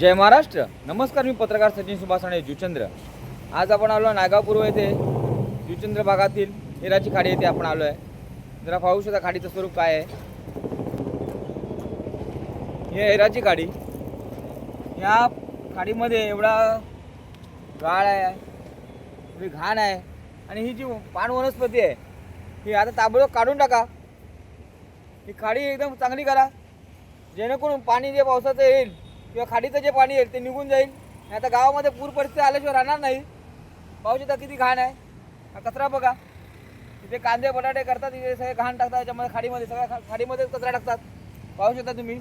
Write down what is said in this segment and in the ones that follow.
जय महाराष्ट्र. नमस्कार, मी पत्रकार सचिन सुभाष जुचंद्र. आज आपण आलो नागाव पूर्व येथे जुचंद्र भागातील हेराची खाडी येथे आपण आलो आहे. जरा पाहू शकता खाडीचं स्वरूप काय आहे. हे हेराची खाडी. या खाडीमध्ये एवढा गाळ आहे, एवढी घाण आहे आणि ही जी पान वनस्पती आहे ही आता ताबडतोब काढून टाका. ही खाडी एकदम चांगली करा, जेणेकरून पाणी जे पावसाचं येईल किंवा खाडीचं जे पाणी येईल ते निघून जाईल. आता गावामध्ये पूर परिस्थिती आल्याशिवाय राहणार नाही. पाहू शकता किती घाण आहे. हा कचरा बघा, इथे कांदे बटाटे करतात, इथे सगळे घाण टाकतात याच्यामध्ये, खाडीमध्ये सगळ्या खाडीमध्ये कचरा टाकतात. पाहू शकता तुम्ही,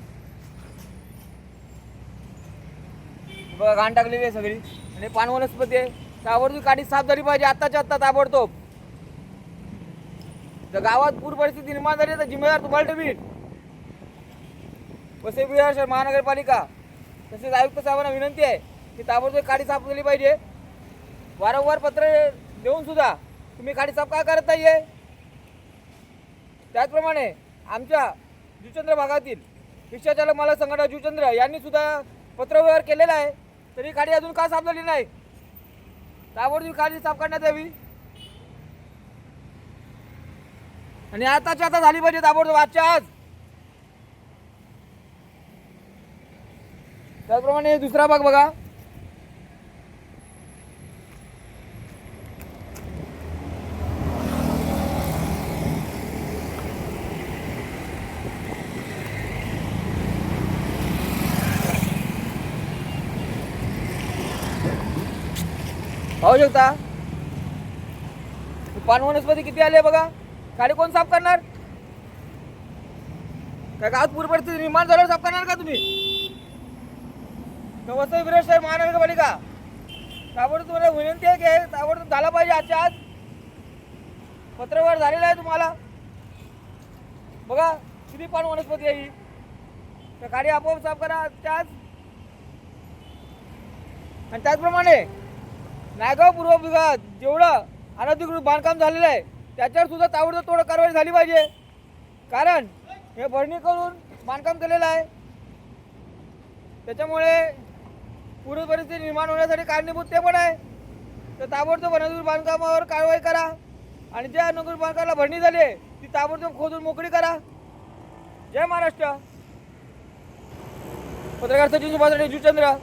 बघा घाण टाकलेली आहे सगळी. आणि पान वनस्पती आहे, ताबडतोब खाडी साफ झाली पाहिजे आत्ताच्या आत्ता ताबडतोब. जर गावात पूर परिस्थिती निर्माण झाली तर जिम्मेदार तुम्हाला ठेवील. वसई विहार शहर महानगरपालिका तसेच आयुक्त साहेबांना विनंती आहे की ताबडतोब खाडी साफ झाली पाहिजे. वारंवार पत्र देऊन सुद्धा तुम्ही खाडी साफ का करत नाहीये. त्याचप्रमाणे आमच्या जुचंद्र भागातील रिक्षाचालक मालक संघटना जुचंद्र यांनी सुद्धा पत्रव्यवहार केलेला आहे, तरी खाडी अजून का साफ झाली नाही. ताबडतोब खाडी साफ करण्यात यावी आणि आताच्या आता झाली पाहिजे ताबडतोब, आजच्या आज. त्याचप्रमाणे दुसरा भाग बघा, पाहू शकता पान वनस्पती किती आले बघा. खाडी कोण साफ करणार. काय गावात पूर परिस्थिती निर्माण झाल्यावर साफ करणार का तुम्ही. वसई विरार शहर महानगरपालिका ताबडतोब तुम्हाला विनंती आहे की ताबडतोब झाला पाहिजे आजच्या आज. पत्रव्यवहार झालेला आहे तुम्हाला. बघा किती पान वनस्पती आहे ही. तर खाडी आपोआप साफ करा आजच्या आज. आणि त्याचप्रमाणे नायगाव पूर्व विभागात जेवढं अनधिकृत बांधकाम झालेलं आहे त्याच्यावर सुद्धा ताबडतोब थोडं कारवाई झाली पाहिजे. कारण हे भरणी करून बांधकाम केलेलं आहे, त्याच्यामुळे पूर परिस्थिती निर्माण होण्यासाठी कारणीभूत ते पण आहे. तर ताबडतोब अनधिकृत बांधकामावर कारवाई करा आणि ज्या अनधिकृत बांधकामाला भरणी झाली आहे ती ताबडतोब खोदून मोकळी करा. जय महाराष्ट्र. पत्रकार सचिन सुभाष जुचंद्र.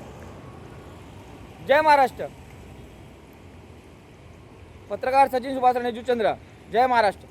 जय महाराष्ट्र. पत्रकार सचिन सुभाष जुचंद्र. जय महाराष्ट्र.